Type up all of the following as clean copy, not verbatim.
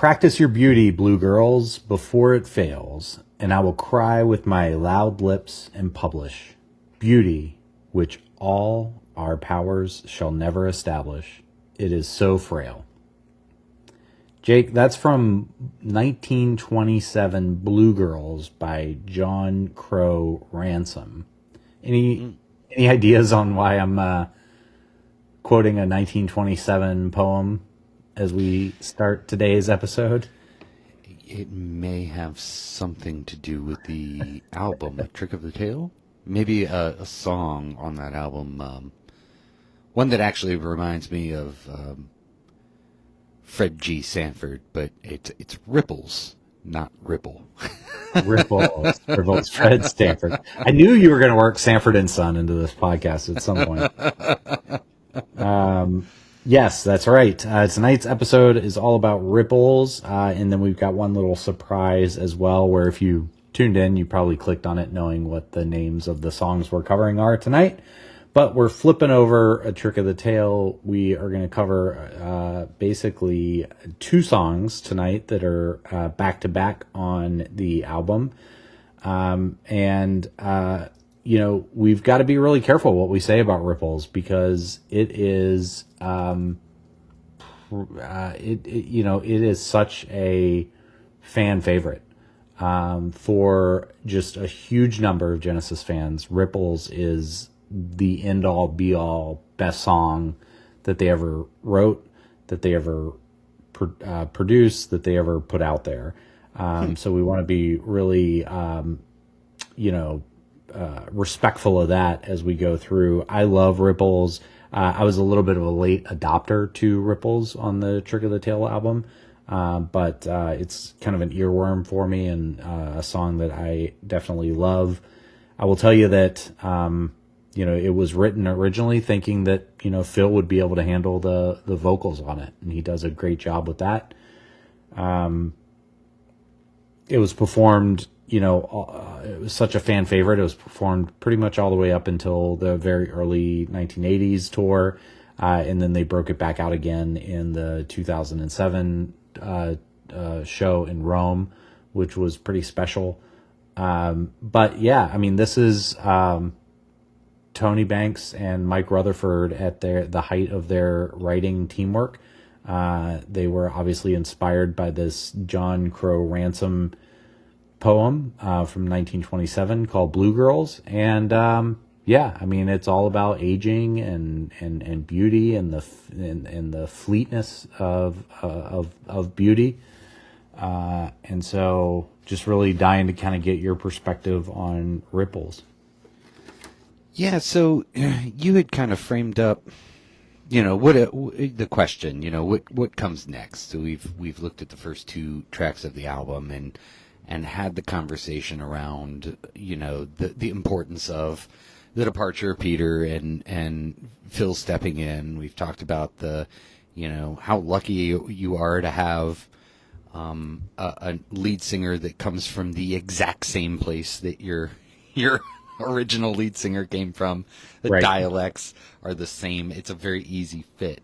Practice your beauty, blue girls, before it fails, and I will cry with my loud lips and publish beauty, which all our powers shall never establish. It is so frail. Jake, that's from 1927 Blue Girls by John Crow Ransom. Any ideas on why I'm quoting a 1927 poem as we start today's episode? It may have something to do with the album, A Trick of the Tail. Maybe a song on that album. One that actually reminds me of Fred G. Sanford, but it's Ripples, not Ripple. Ripples, Fred Sanford. I knew you were going to work Sanford and Son into this podcast at some point. Yes, that's right. Tonight's episode is all about ripples, and then we've got one little surprise as well, where if you tuned in, you probably clicked on it knowing what the names of the songs we're covering are tonight. But we're flipping over A Trick of the Tail. We are going to cover basically two songs tonight that are back-to-back on the album. You know, we've got to be really careful what we say about Ripples because it is, it is such a fan favorite. For just a huge number of Genesis fans, Ripples is the end-all, be-all, best song that they ever wrote, that they ever produced, that they ever put out there. So we want to be really, respectful of that as we go through. I love Ripples. I was a little bit of a late adopter to Ripples on the Trick of the Tail album, but it's kind of an earworm for me and a song that I definitely love. I will tell you that, it was written originally thinking that, Phil would be able to handle the vocals on it, and he does a great job with that. It was performed, it was such a fan favorite. It was performed pretty much all the way up until the very early 1980s tour. And then they broke it back out again in the 2007 show in Rome, which was pretty special. But yeah, I mean, this is Tony Banks and Mike Rutherford at the height of their writing teamwork. They were obviously inspired by this John Crow Ransom poem from 1927 called Blue Girls. And it's all about aging and beauty and the fleetness of beauty. And so just really dying to kind of get your perspective on Ripples. Yeah, so you had kind of framed up, the question, what comes next? So we've looked at the first two tracks of the album and had the conversation around, the importance of the departure of Peter and Phil stepping in. We've talked about how lucky you are to have a lead singer that comes from the exact same place that your original lead singer came from. The right. Dialects are the same. It's a very easy fit.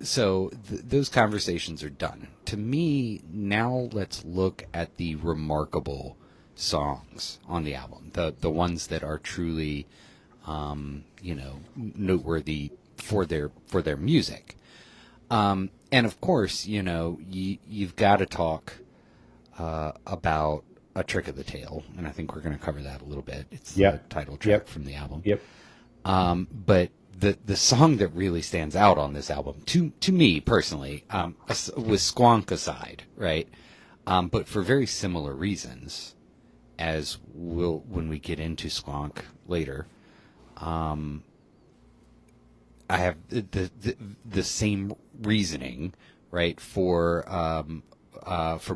So those conversations are done. To me, now let's look at the remarkable songs on the album, the ones that are truly, noteworthy for their music. And of course, you've got to talk about A Trick of the Tail, and I think we're going to cover that a little bit. It's the title track from the album. Yep. But the song that really stands out on this album, to me personally, was Squonk Aside, right? But for very similar reasons, as when we get into Squonk later. I have the same reasoning, right, for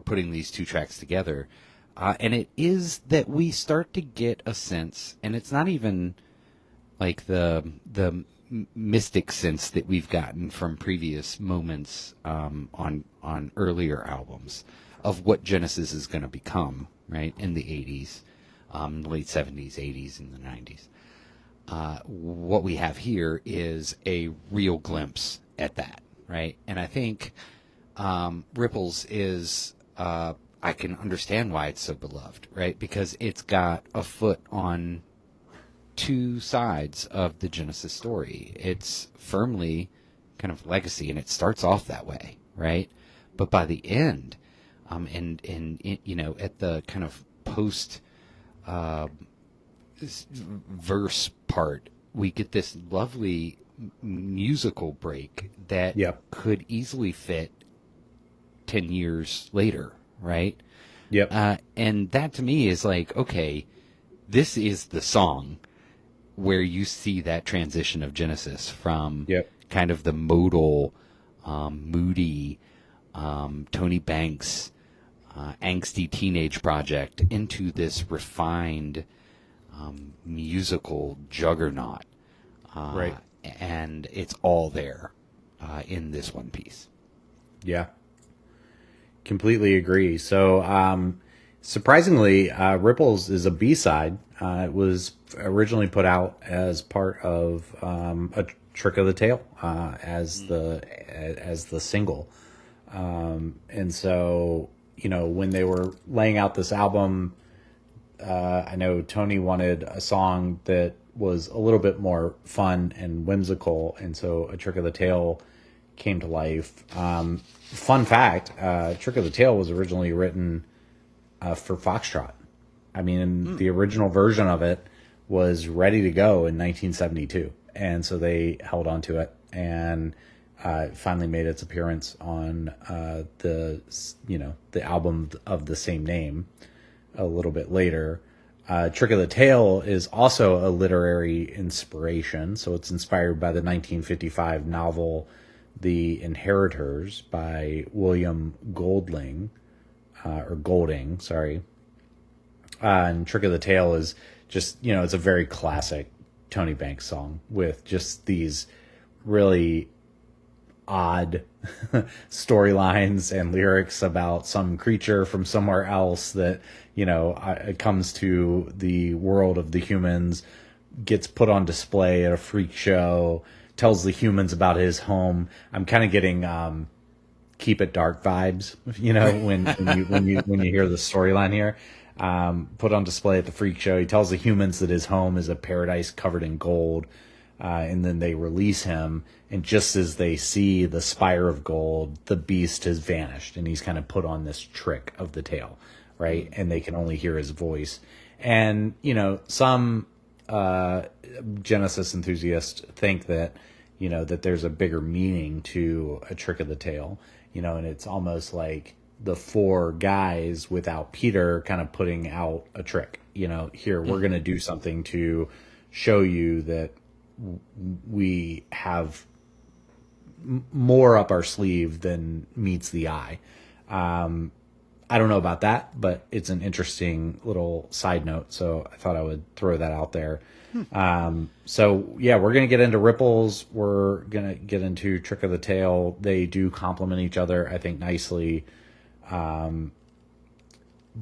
putting these two tracks together. And it is that we start to get a sense, and it's not even like the mystic sense that we've gotten from previous moments on earlier albums of what Genesis is going to become, right, in the 80s, late 70s, 80s, and the 90s. What we have here is a real glimpse at that, right? And I think Ripples is, I can understand why it's so beloved, right? Because it's got a foot on two sides of the Genesis story. It's firmly kind of legacy, and it starts off that way, right? But by the end, at the kind of post verse part, we get this lovely musical break that Yep. could easily fit 10 years later, right? Yep. And that to me is like, okay, this is the song where you see that transition of Genesis from Yep. kind of the modal, moody, Tony Banks, angsty teenage project into this refined musical juggernaut. Right. And it's all there in this one piece. Yeah. Completely agree. So, surprisingly, Ripples is a B-side. It was originally put out as part of a Trick of the Tail as the single. And so, when they were laying out this album, I know Tony wanted a song that was a little bit more fun and whimsical, and so A Trick of the Tail came to life. Fun fact, Trick of the Tail was originally written for Foxtrot. I mean, the original version of it was ready to go in 1972, and so they held on to it, and it finally made its appearance on the album of the same name a little bit later. Trick of the Tail is also a literary inspiration, so it's inspired by the 1955 novel The Inheritors by William Golding, sorry. And Trick of the Tail is just, it's a very classic Tony Banks song with just these really odd storylines and lyrics about some creature from somewhere else that, it comes to the world of the humans, gets put on display at a freak show, tells the humans about his home. I'm kind of getting Keep It Dark vibes, when you hear the storyline here. Put on display at the freak show. He tells the humans that his home is a paradise covered in gold. And then they release him, and just as they see the spire of gold, the beast has vanished, and he's kind of put on this trick of the tail, right? And they can only hear his voice. And, some Genesis enthusiasts think that, that there's a bigger meaning to A Trick of the Tail, and it's almost like the four guys without Peter kind of putting out a trick. Here, we're going to do something to show you that we have more up our sleeve than meets the eye. I don't know about that, but it's an interesting little side note, so I thought I would throw that out there. So yeah, we're going to get into Ripples. We're going to get into Trick of the Tail. They do complement each other, I think, nicely.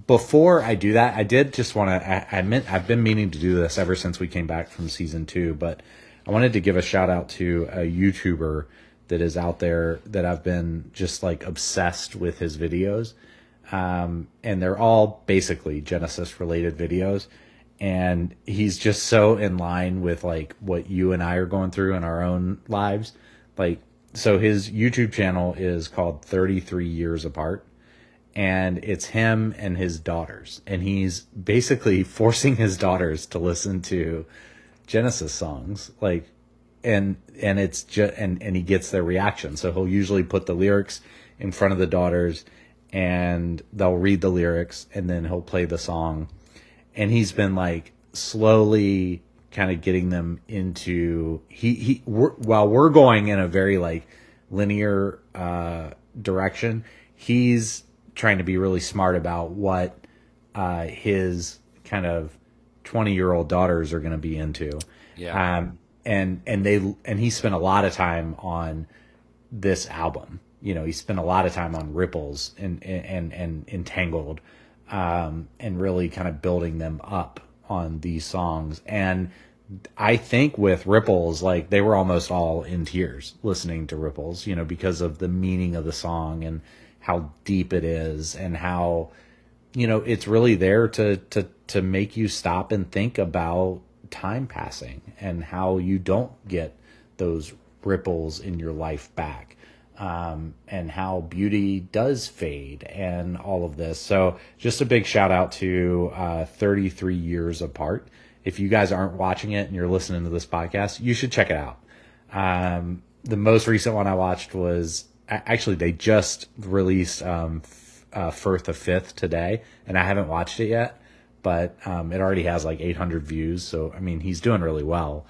Before I do that, I did just want to, I've been meaning to do this ever since we came back from season 2, but I wanted to give a shout out to a YouTuber that is out there that I've been just like obsessed with his videos. And they're all basically Genesis related videos. And he's just so in line with like what you and I are going through in our own lives. Like, so his YouTube channel is called 33 Years Apart. And it's him and his daughters. And he's basically forcing his daughters to listen to Genesis songs. Like, and it's just, and he gets their reaction. So he'll usually put the lyrics in front of the daughters and they'll read the lyrics and then he'll play the song. And he's been like slowly kind of getting them into, while we're going in a very like linear, direction, he's trying to be really smart about what his kind of 20-year-old daughters are going to be into. Yeah. And he spent a lot of time on this album. He spent a lot of time on Ripples and Entangled, and really kind of building them up on these songs. And I think with Ripples, like they were almost all in tears listening to Ripples, you know, because of the meaning of the song and how deep it is and how, you know, it's really there to make you stop and think about time passing and how you don't get those ripples in your life back. And how beauty does fade and all of this. So just a big shout out to 33 Years Apart. If you guys aren't watching it and you're listening to this podcast, you should check it out. The most recent one I watched was actually they just released Firth of Fifth today, and I haven't watched it yet, but it already has like 800 views. So, I mean, he's doing really well.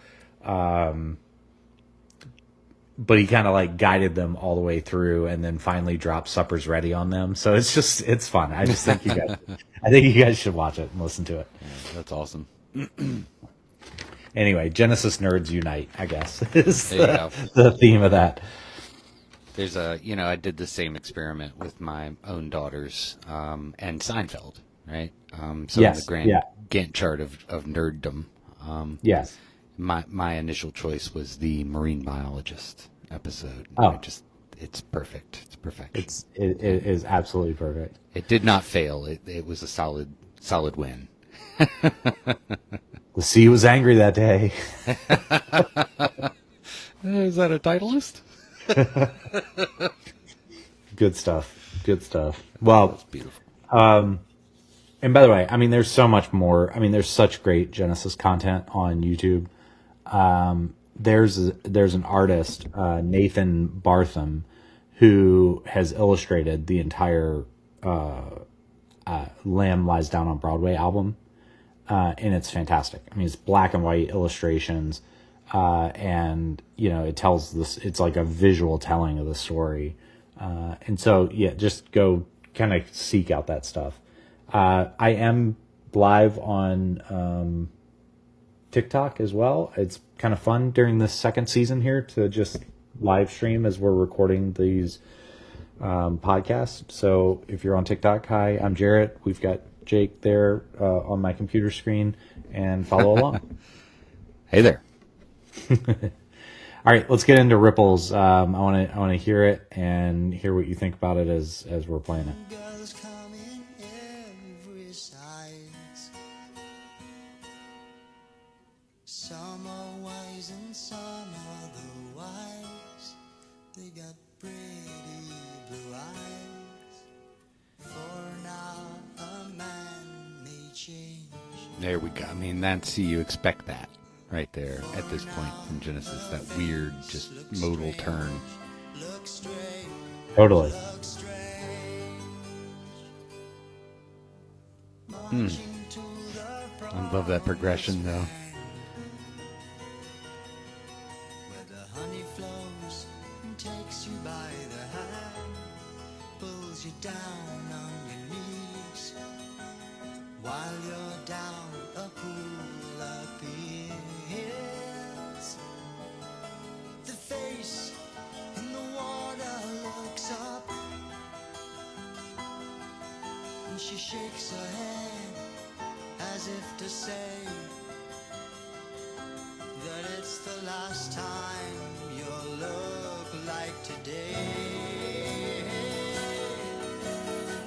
But he kind of like guided them all the way through and then finally dropped Supper's Ready on them. So it's fun. I just think I think you guys should watch it and listen to it. Yeah, that's awesome. Anyway, Genesis Nerds Unite, I guess, is There you go. the theme of that. There's I did the same experiment with my own daughters, and Seinfeld, right? So Yes, in the grand yeah. Gantt chart of nerddom, Yes. my initial choice was the marine biologist episode. Oh. It's perfect. It's perfection. It is absolutely perfect. It did not fail. It was a solid win. The sea was angry that day. Is that a titleist? Good stuff. Good stuff. Well, That's beautiful. and by the way, I mean, there's so much more. I mean, there's such great Genesis content on YouTube. There's an artist, Nathan Bartham, who has illustrated the entire Lamb Lies Down on Broadway album, and it's fantastic. I mean, it's black and white illustrations, and you know, it tells this. It's like a visual telling of the story, and so yeah, just go kind of seek out that stuff. I am live on TikTok as well. It's kind of fun during the second season here to just live stream as we're recording these podcasts. So if you're on TikTok, hi, I'm Jarrett. We've got Jake there on my computer screen, and follow along. Hey there. All right, let's get into Ripples. I want to hear it and hear what you think about it as we're playing it. Girls come in every size. Some are wise and some are otherwise. They got pretty blue eyes. For now, a man may change. There we go. I mean, you expect that right there at this point from Genesis, that weird, just modal turn. Look straight, Totally. look strange. I love that progression, though. Where the honey flows and takes you by the hand, pulls you down on your knees while you're down a pool of peas. The face in the water looks up and she shakes her head as if to say that it's the last time you'll look like today.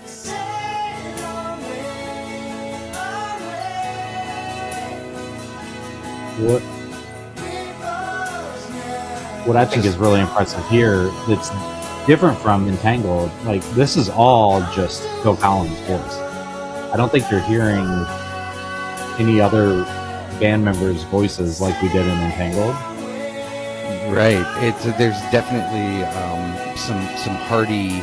Sail away, away. What I think is really impressive here, that's different from Entangled, like this is all just Phil Collins' voice. I don't think you're hearing any other band members' voices like we did in Entangled. Right. There's definitely some hearty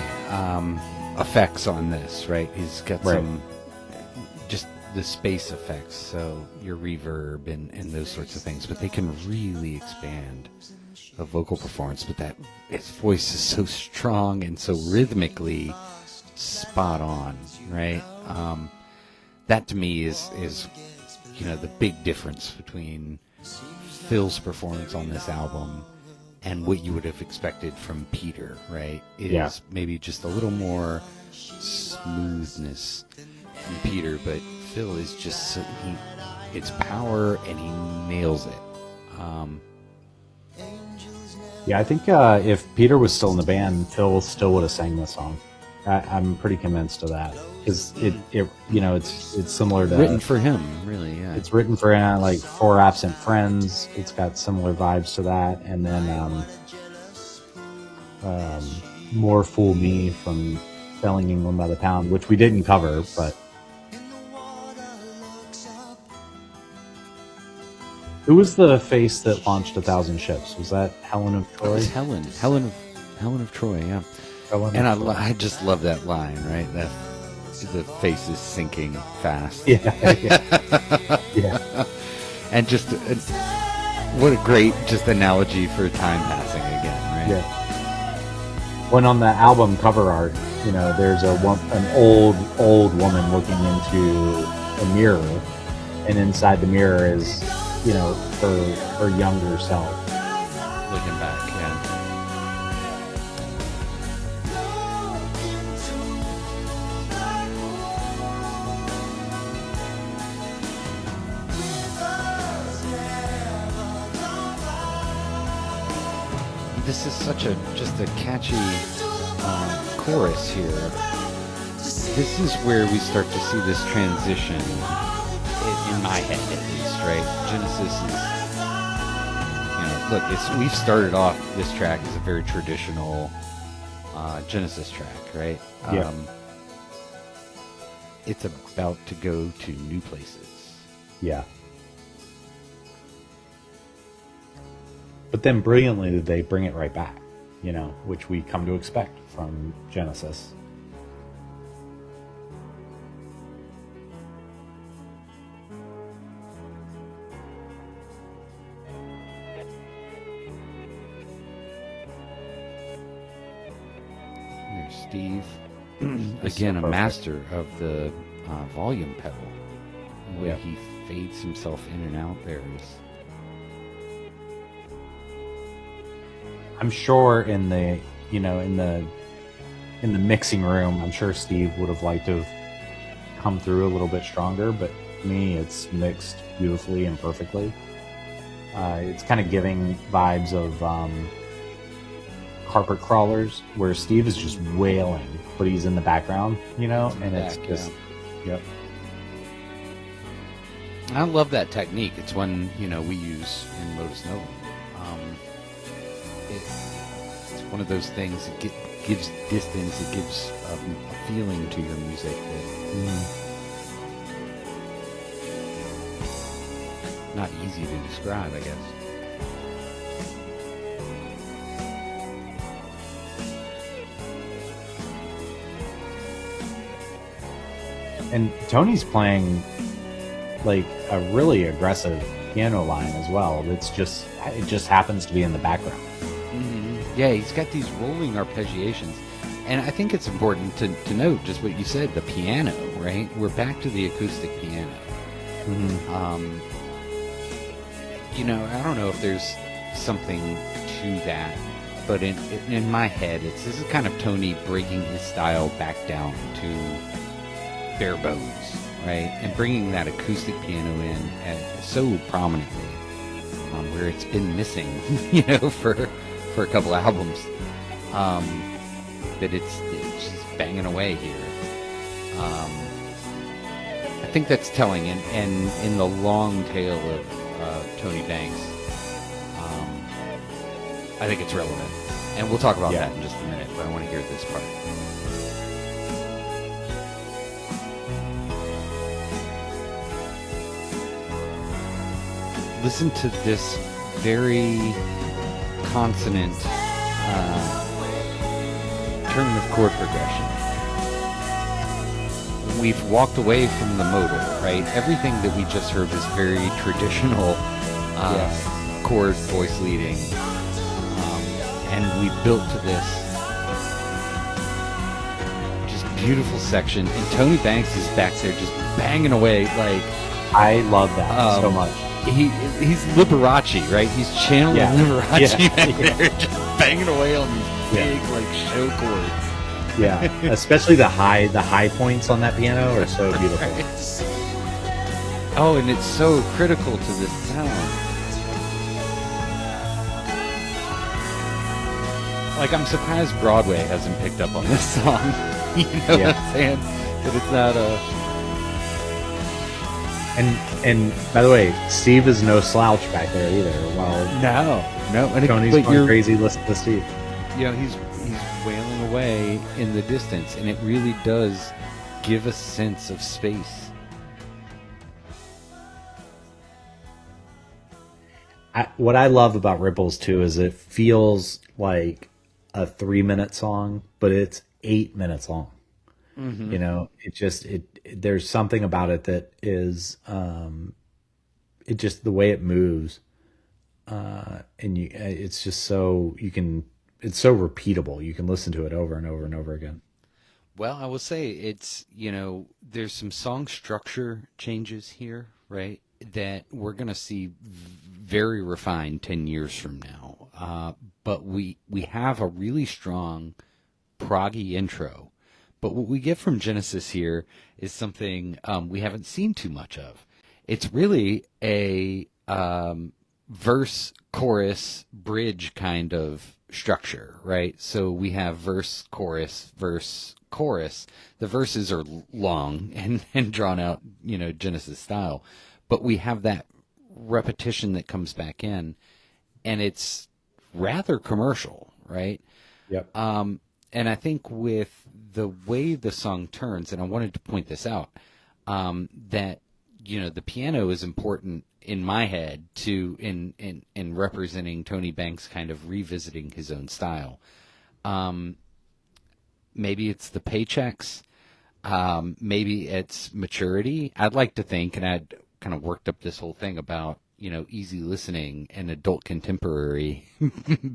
effects on this, right? He's got Right. some just the space effects, so your reverb and those sorts of things, but they can really expand a vocal performance. But that his voice is so strong and so rhythmically spot on, right? That to me is the big difference between Phil's performance on this album and what you would have expected from Peter, right? It Yeah. is maybe just a little more smoothness from Peter, but Phil is just its power, and he nails it. Yeah, I think if Peter was still in the band, Phil still would have sang this song. I'm pretty convinced of that, because it's similar to Written for him, really. Yeah, it's written for like Four Absent Friends. It's got similar vibes to that, and then More Fool Me from Selling England by the Pound, which we didn't cover, but who was the face that launched 1,000 ships? Was that Helen of Troy? it was Helen of Troy. Yeah, Helen and of Troy. I just love that line, right? That the face is sinking fast. Yeah. And just what a great just analogy for time passing again, right? Yeah. When on the album cover art, there's an old woman looking into a mirror, and inside the mirror is, her younger self. Looking back, yeah. This is such just a catchy chorus here. This is where we start to see this transition, in my head at least, right? Genesis is, look, we've started off this track as a very traditional Genesis track, right? Yeah. It's about to go to new places. Yeah. But then brilliantly, they bring it right back, which we come to expect from Genesis. There's Steve, This is again, a perfect. master of the volume pedal. The way Yeah. he fades himself in and out there is... I'm sure in the mixing room, I'm sure Steve would have liked to have come through a little bit stronger, but to me, it's mixed beautifully and perfectly. It's kind of giving vibes of Carpet Crawlers, where Steve is just wailing, but he's in the background, and it's Back, just, yep. I love that technique. It's one, we use in Modus Novum. It's one of those things that gives distance, it gives a feeling to your music that not easy to describe, I guess. And Tony's playing like a really aggressive piano line as well. It just happens to be in the background. Yeah, he's got these rolling arpeggiations. And I think it's important to note just what you said, the piano, right? We're back to the acoustic piano. I don't know if there's something to that, but in my head, this is kind of Tony breaking his style back down to bare bones, right? And bringing that acoustic piano in so prominently, where it's been missing, for a couple albums, that it's just banging away here. I think that's telling, and in the long tail of Tony Banks, I think it's relevant, and we'll talk about that in just a minute. But I want to hear this part. Listen to this very consonant turn of chord progression. We've walked away from the modal, right? Everything that we just heard was very traditional chord voice leading, and we built to this just beautiful section. And Tony Banks is back there just banging away like. I love that so much. He's Liberace, right? He's channeling Liberace back there, just banging away on these big like show chords. Yeah, especially the high points on that piano are so beautiful. Oh, and it's so critical to this sound. Like, I'm surprised Broadway hasn't picked up on this song. You know what I'm saying? That it's not a... And by the way, Steve is no slouch back there either. While No. And Tony's going crazy, listen to Steve. You know, he's wailing away in the distance, and it really does give a sense of space. What I love about Ripples too is it feels like a 3-minute song, but it's 8 minutes long. Mm-hmm. You know, there's something about it that is, it just, the way it moves, and it's just so, it's so repeatable. You can listen to it over and over and over again. Well, I will say it's, you know, there's some song structure changes here, right? That we're going to see very refined 10 years from now. But we have a really strong proggy intro. But what we get from Genesis here is something we haven't seen too much of. It's really a verse, chorus, bridge kind of structure, right? So we have verse, chorus, verse, chorus. The verses are long and drawn out, you know, Genesis style. But we have that repetition that comes back in, and it's rather commercial, right? Yep. And I think with the way the song turns, and I wanted to point this out, that, you know, the piano is important in my head to in representing Tony Banks kind of revisiting his own style. Maybe it's the paychecks, maybe it's maturity. I'd like to think, and I'd kind of worked up this whole thing about, you know, easy listening and adult contemporary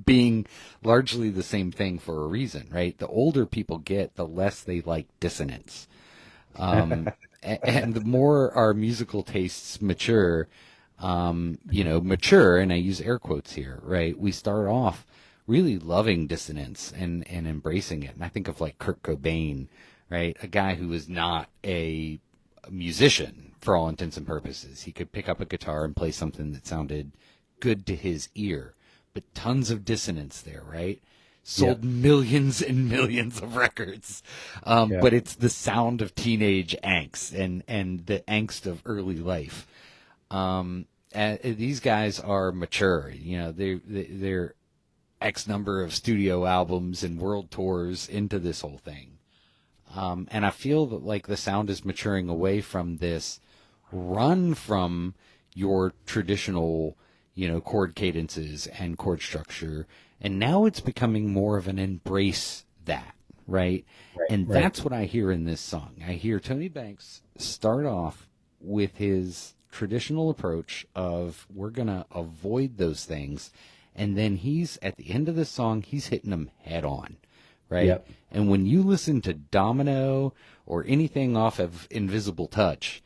being largely the same thing for a reason, right? The older people get, the less they like dissonance. And the more our musical tastes mature, mature, and I use air quotes here, right? We start off really loving dissonance and embracing it. And I think of like Kurt Cobain, right? A guy who is not a musician for all intents and purposes. He could pick up a guitar and play something that sounded good to his ear, but tons of dissonance there, right? Sold millions and millions of records. But it's the sound of teenage angst and the angst of early life. These guys are mature. You know, they're X number of studio albums and world tours into this whole thing. And I feel that like the sound is maturing away from this run from your traditional, you know, chord cadences and chord structure. And now it's becoming more of an embrace that, right? And that's what I hear in this song. I hear Tony Banks start off with his traditional approach of we're going to avoid those things. And then he's, at the end of the song, he's hitting them head on, right? Yep. And when you listen to Domino or anything off of Invisible Touch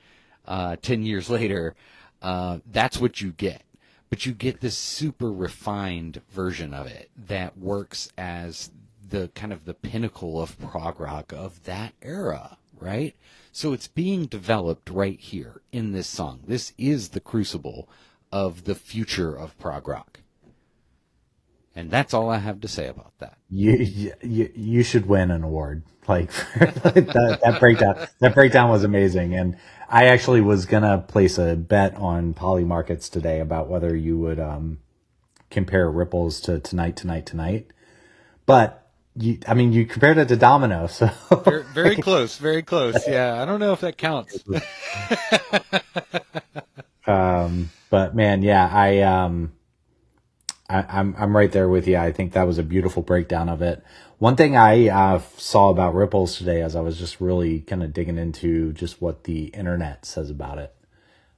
10 years later, that's what you get. But you get this super refined version of it that works as the kind of the pinnacle of prog rock of that era, right? So it's being developed right here in this song. This is the crucible of the future of prog rock. And that's all I have to say about that. You should win an award. Like that breakdown was amazing. And I actually was gonna place a bet on Poly Markets today about whether you would compare Ripples to Tonight. But you compared it to Domino, so very close, very close. Yeah, I don't know if that counts. But man, yeah, I'm right there with you. I think that was a beautiful breakdown of it. One thing I saw about Ripples today, as I was just really kind of digging into just what the internet says about it,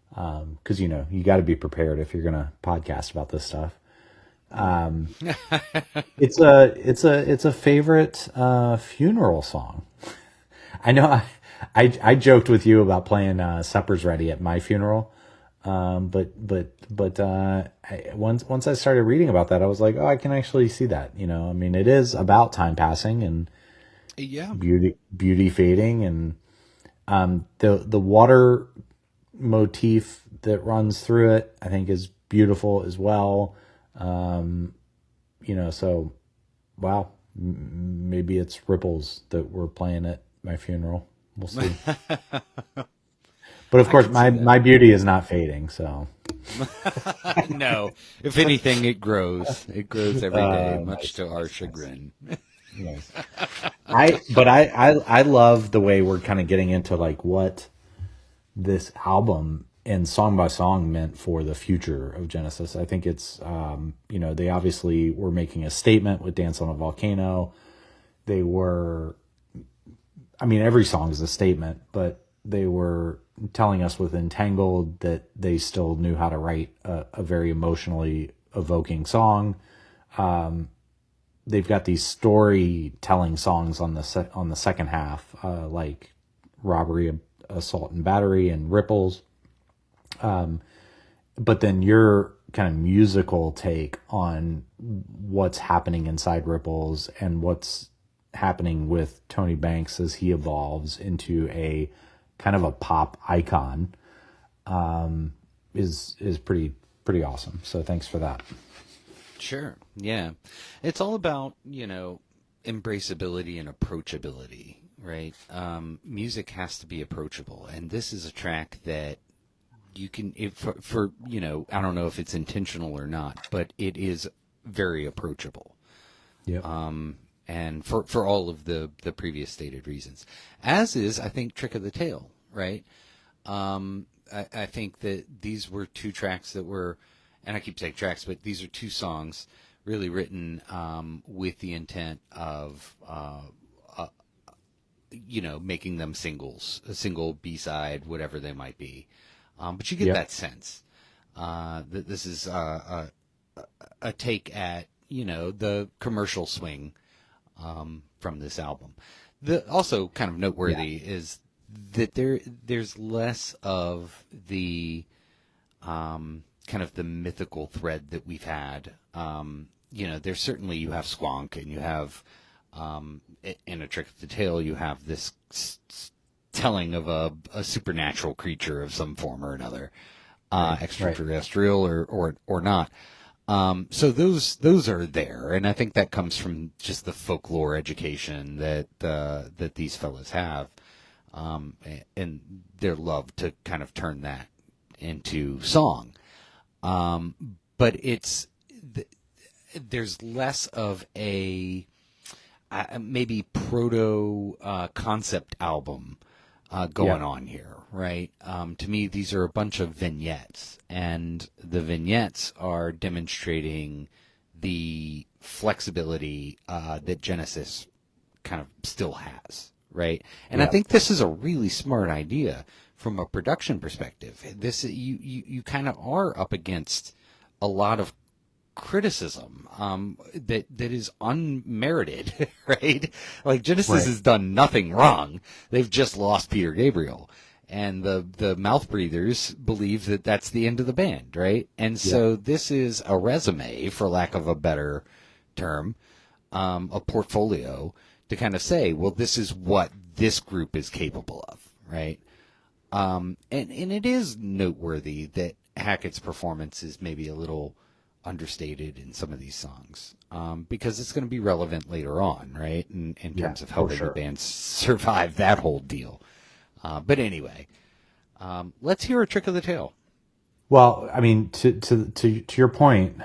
because you know you got to be prepared if you're gonna podcast about this stuff. It's a favorite funeral song. I know I joked with you about playing Supper's Ready at my funeral. But once I started reading about that, I was like, oh, I can actually see that. You know, I mean, it is about time passing and beauty fading, and the water motif that runs through it, I think, is beautiful as well. So, wow, maybe it's Ripples that we're playing at my funeral. We'll see. But of course, my beauty is not fading, so. No, if anything, it grows. It grows every day, much Nice, to our nice, chagrin. nice. I love the way we're kind of getting into like what this album and song by song meant for the future of Genesis. I think it's, they obviously were making a statement with Dance on a Volcano. They were, I mean, every song is a statement, but they were telling us with Entangled that they still knew how to write a very emotionally evoking song. They've got these storytelling songs on the second half, like Robbery, Assault and Battery, and Ripples. But then your kind of musical take on what's happening inside Ripples and what's happening with Tony Banks as he evolves into a kind of a pop icon, is pretty awesome. So thanks for that. Sure. Yeah. It's all about, embraceability and approachability, right? Music has to be approachable. And this is a track that you can, I don't know if it's intentional or not, but it is very approachable. Yeah. And for all of the previous stated reasons, as is, I think, Trick of the Tail, right? I think that these were two tracks that were, and I keep saying tracks, but these are two songs really written with the intent of, making them singles, a single B-side, whatever they might be. But you get that sense that this is a take at, the commercial swing from this album. Also kind of noteworthy is that there's less of the kind of the mythical thread that we've had. There's certainly, you have Squonk, and you have in A Trick of the Tail, you have this telling of a supernatural creature of some form or another, extraterrestrial or not. So those are there, and I think that comes from just the folklore education that these fellas have, and their love to kind of turn that into song. But there's less of a maybe proto concept album going on here, right? To me, these are a bunch of vignettes, and the vignettes are demonstrating the flexibility that Genesis kind of still has, right? And I think this is a really smart idea from a production perspective. This you kind of are up against a lot of criticism that is unmerited, right? Like Genesis has done nothing wrong. They've just lost Peter Gabriel, and the mouth breathers believe that that's the end of the band, right? And so this is a resume, for lack of a better term, a portfolio to kind of say, well, this is what this group is capable of, right? And it is noteworthy that Hackett's performance is maybe a little understated in some of these songs, because it's going to be relevant later on, right? In terms of helping the band survive that whole deal. But anyway, let's hear A Trick of the Tail. Well, I mean, to your point,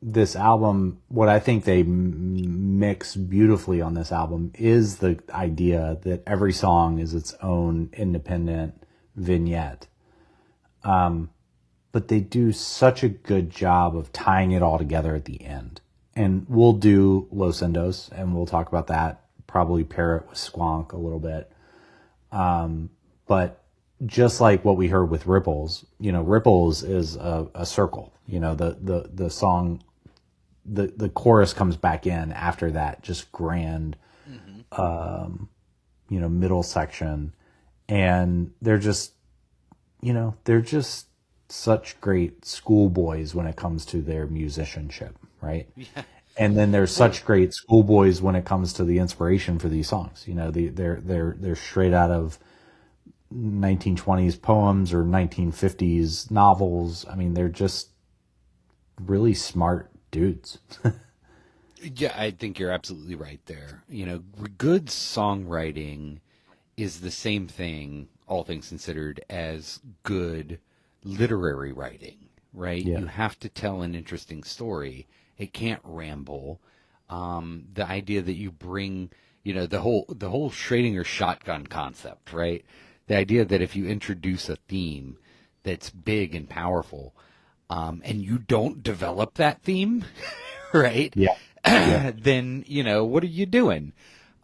this album, what I think they mix beautifully on this album is the idea that every song is its own independent vignette. But they do such a good job of tying it all together at the end. And we'll do Los Endos, and we'll talk about that, probably pair it with Squonk a little bit. But just like what we heard with Ripples, Ripples is a circle. The song, the chorus comes back in after that just grand, middle section. And they're just such great schoolboys when it comes to their musicianship, right? Yeah. And then they're such great schoolboys when it comes to the inspiration for these songs. They're straight out of 1920s poems or 1950s novels. I mean, they're just really smart dudes. Yeah, I think you're absolutely right there. You know, good songwriting is the same thing, all things considered, as good literary writing, right? Yeah. You have to tell an interesting story. It can't ramble. The idea that you bring, you know, the whole Schrödinger shotgun concept, right? The idea that if you introduce a theme that's big and powerful, and you don't develop that theme, right? Yeah. Yeah. Then, you know, what are you doing?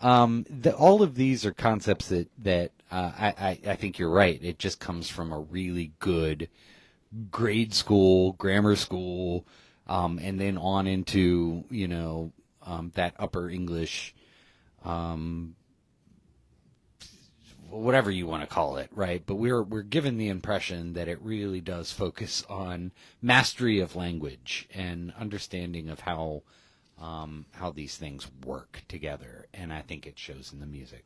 All of these are concepts that I think you're right. It just comes from a really good grade school, grammar school, and then on into, you know, that upper English, whatever you want to call it, right? But we're given the impression that it really does focus on mastery of language and understanding of how these things work together, and I think it shows in the music.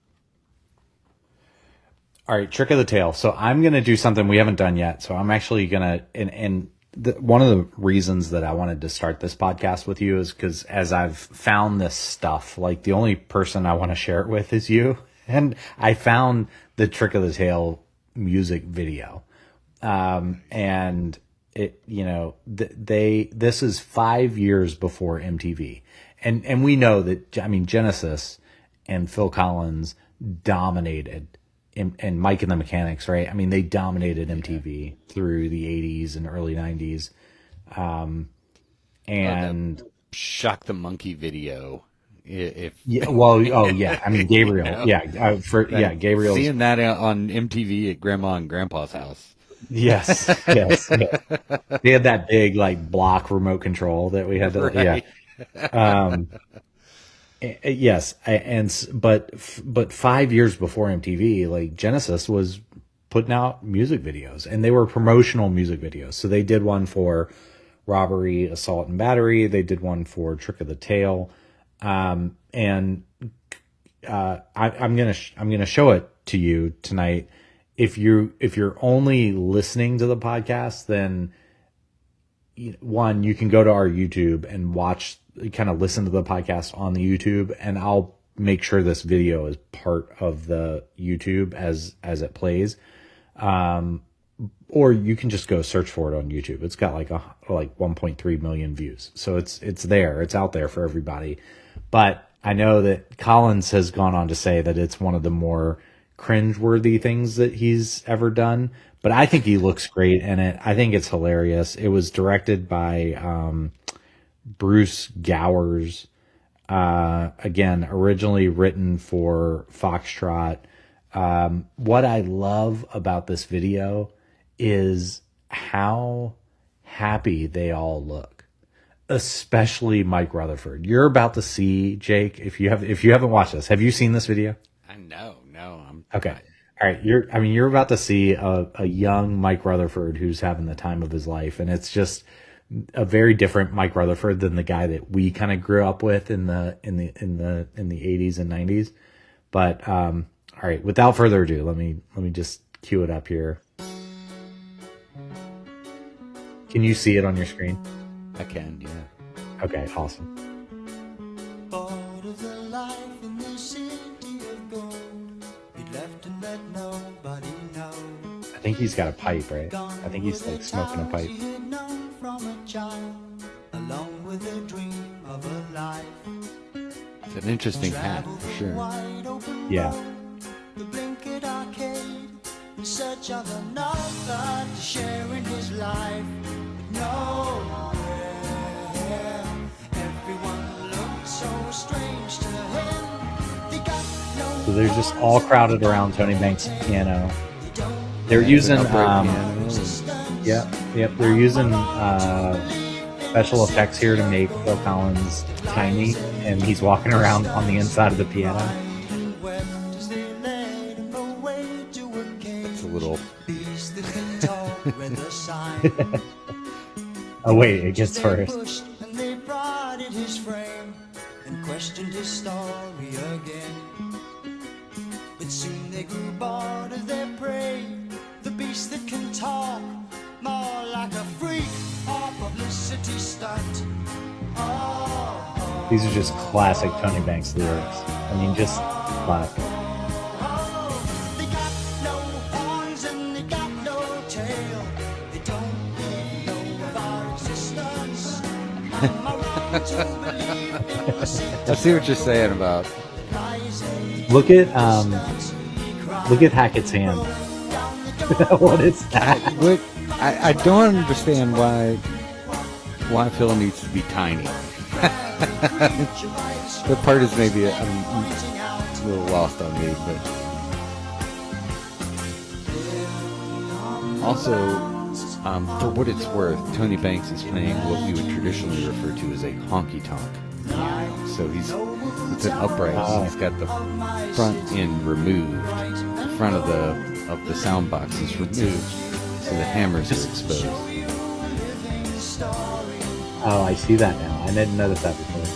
All right, trick of the tail. So I'm going to do something we haven't done yet. So I'm actually going to, one of the reasons that I wanted to start this podcast with you is because as I've found this stuff, like the only person I want to share it with is you. And I found the trick of the tail music video. And it, you know, this is 5 years before MTV. And we know that, I mean, Genesis and Phil Collins dominated and Mike and the Mechanics, right? I mean, they dominated MTV through the 80s and early 90s. And Shock the Monkey video. If yeah, well, oh yeah, I mean Gabriel, you know, yeah, Gabriel. Seeing that on MTV at Grandma and Grandpa's house. Yes, yes, yeah. They had that big like block remote control that we had to, Right. Yes, but 5 years before MTV, like Genesis was putting out music videos, and they were promotional music videos. So they did one for Robbery, Assault, and Battery. They did one for Trick of the Tail, I'm gonna show it to you tonight. If you're only listening to the podcast, then one, you can go to our YouTube and watch, kind of listen to the podcast on the YouTube, and I'll make sure this video is part of the YouTube as it plays. Or you can just go search for it on YouTube. It's got like 1.3 million views. So it's there. It's out there for everybody. But I know that Collins has gone on to say that it's one of the more cringeworthy things that he's ever done. But I think he looks great in it. I think it's hilarious. It was directed by Bruce Gowers. Again, originally written for Foxtrot. What I love about this video is how happy they all look, especially Mike Rutherford. You're about to see, Jake, if you haven't watched this, have you seen this video? No, I'm okay. All right, you're about to see a young Mike Rutherford who's having the time of his life, and it's just a very different Mike Rutherford than the guy that we kind of grew up with in the 80s and 90s. But all right, without further ado, let me just cue it up here. Can you see it on your screen? I can, yeah. Okay, awesome. Bored of the life in the city of gold, he'd left and let nobody know. I think he's got a pipe, right? I think he's like smoking a pipe. He had known from a child, along with a dream of a life. It's an interesting hat, for sure. Wide open Yeah. road, the blinkered arcade, in search of another to share in his life. But nowhere, everyone looked so strange to him. They got no So they're just all crowded around Tony Banks' piano. They're Yeah, using an upright piano. Yep, they're using special effects here to make Phil Collins tiny, and he's walking around on the inside of the piano. It's a little. Oh wait, it gets worse. And they prodded his frame and questioned his story again. But But soon they grew bored of their prey, the beast that can talk, more like a freak or publicity stunt. Oh, These are just classic Tony Banks lyrics. I mean, just classic. they got no horns and they got no tail. They don't even know of our existence. Am I wrong to believe in the city? I see what you're saying about. Look at Hackett's hand. What is that? I don't understand why Phil needs to be tiny. The part is maybe a little lost on me, but also, for what it's worth, Tony Banks is playing what we would traditionally refer to as a honky tonk. So it's an upright. So he's got the front end removed. The front of the sound box is removed, so the hammers are exposed. Oh, I see that now. I didn't notice that before.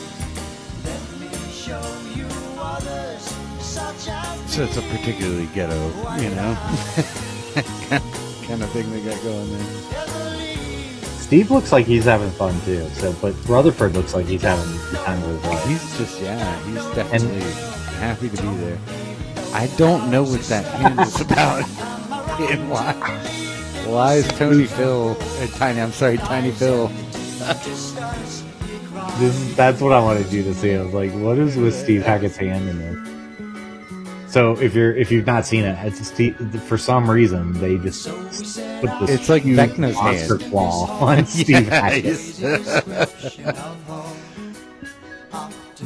So it's a particularly ghetto, kind of thing they got going there. Steve looks like he's having fun too. But Rutherford looks like he's having the time of his life. He's definitely happy to be there. I don't know what that hand is about. And why is Tiny Phil, Tiny Phil. That's what I wanted you to see. I was like, what is with Steve Hackett's hand in this? So if you've not seen it, it's for some reason they just put this It's like huge Vecna's monster hand. claw on Steve Hackett. He's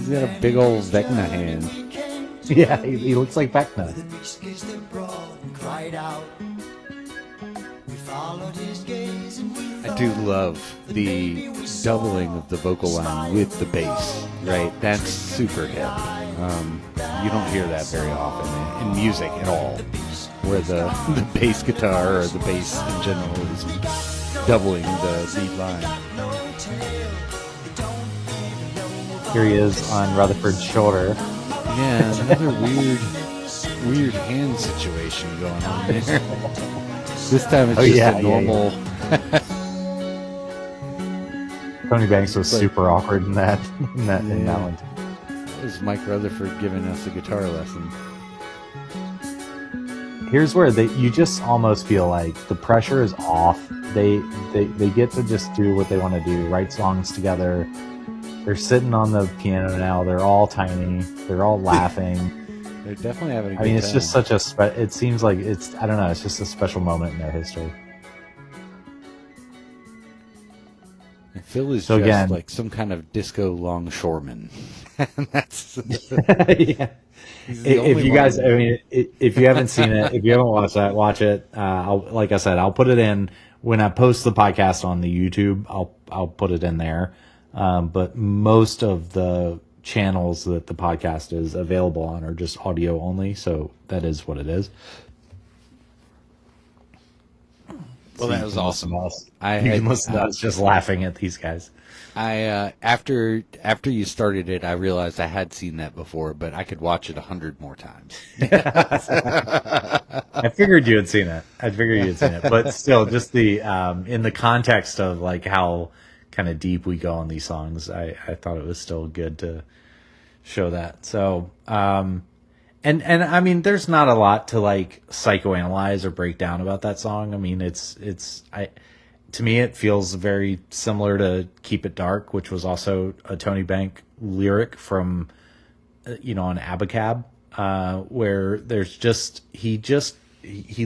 got a big old Vecna hand. Yeah, he looks like Vecna. I do love the doubling of the vocal line with the bass, right? That's super hip. You don't hear that very often in music at all, where the bass guitar or the bass in general is doubling the lead line. Here he is on Rutherford's shoulder. Yeah, another weird hand situation going on there. This time it's just a normal. Tony Banks was super awkward in that in that one. That was Mike Rutherford giving us a guitar lesson. Here's where you just almost feel like the pressure is off. They get to just do what they want to do, write songs together. They're sitting on the piano now. They're all tiny. They're all laughing. They're definitely having a good I mean, it's time. just such a it seems like it's, I don't know, it's just a special moment in their history. And Phil is So just again- like some kind of disco longshoreman. That's Yeah. he's the If only you guys, one. I mean, if you haven't seen it, if you haven't watched that, watch it. Like I said, I'll put it in when I post the podcast on the YouTube. I'll put it in there. But most of the channels that the podcast is available on are just audio only, so that is what it is. Well, that was awesome. You I can listen to us just laughing at these guys. After you started it, I realized I had seen that before, but I could watch it 100 more times. I figured you had seen it. But still, just the in the context of like how kind of deep we go on these songs, I thought it was still good to show that. So, and I mean, there's not a lot to like psychoanalyze or break down about that song. I mean, to me, it feels very similar to "Keep It Dark," which was also a Tony Bank lyric from, on Abacab, where there's just he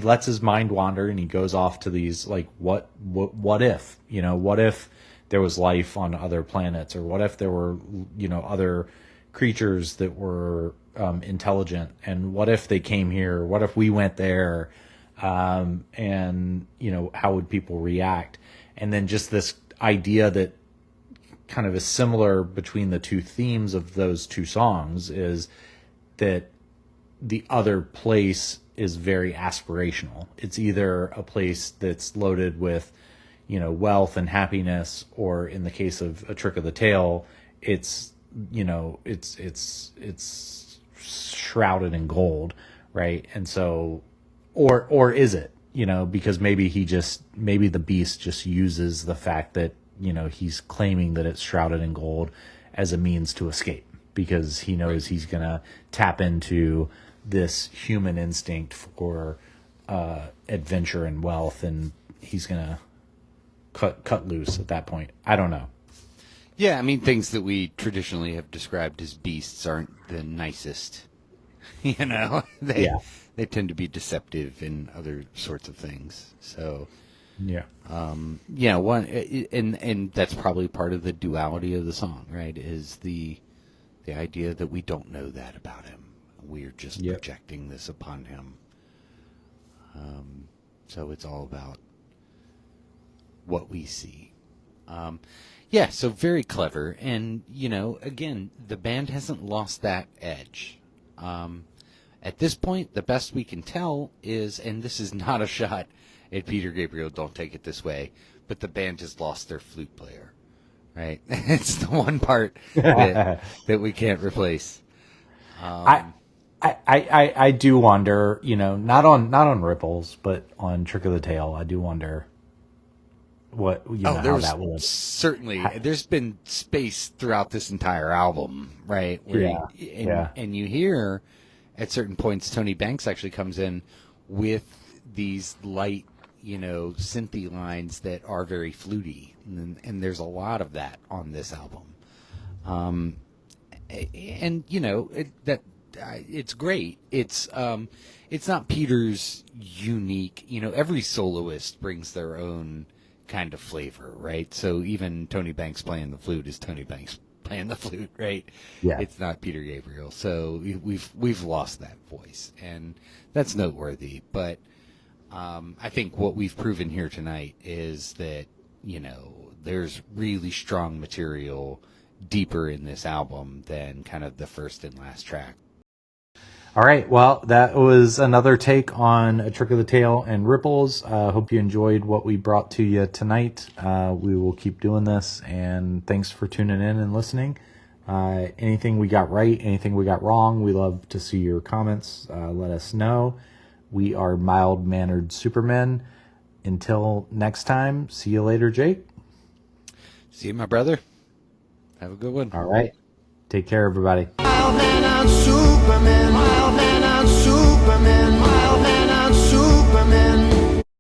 lets his mind wander and he goes off to these like what if what if there was life on other planets, or what if there were other creatures that were intelligent, and what if they came here, what if we went there, and how would people react? And then just this idea that kind of is similar between the two themes of those two songs is that the other place is very aspirational. It's either a place that's loaded with wealth and happiness, or in the case of A Trick of the Tail, it's it's shrouded in gold, right? And so, or is it, because maybe maybe the Beast just uses the fact that, he's claiming that it's shrouded in gold as a means to escape, because he knows he's going to tap into this human instinct for adventure and wealth, and he's going to cut loose at that point. I don't know. Yeah, I mean, things that we traditionally have described as beasts aren't the nicest. They tend to be deceptive in other sorts of things. So, yeah, and that's probably part of the duality of the song, right? Is the idea that we don't know that about him. We're just projecting this upon him. So it's all about what we see. So very clever. And, again, the band hasn't lost that edge. At this point, the best we can tell is, and this is not a shot at Peter Gabriel, don't take it this way, but the band has lost their flute player, right? It's the one part that we can't replace. I do wonder, not on Ripples, but on Trick of the Tail, I do wonder what how that would certainly. There's been space throughout this entire album, right? And you hear at certain points Tony Banks actually comes in with these light, synthy lines that are very fluty, and there's a lot of that on this album. It's great. It's not Peter's unique. Every soloist brings their own kind of flavor, right? So even Tony Banks playing the flute is Tony Banks playing the flute, right? Yeah. It's not Peter Gabriel. So we've lost that voice, and that's noteworthy. But I think what we've proven here tonight is that there's really strong material deeper in this album than kind of the first and last track. All right. Well, that was another take on A Trick of the Tail and Ripples. Hope you enjoyed what we brought to you tonight. We will keep doing this, and thanks for tuning in and listening. Anything we got right, anything we got wrong, we love to see your comments. Let us know. We are Mild Mannered Supermen. Until next time, see you later, Jake. See you, my brother. Have a good one. All right. Take care, everybody. Mild Mannered Supermen, Mild Mannered Supermen.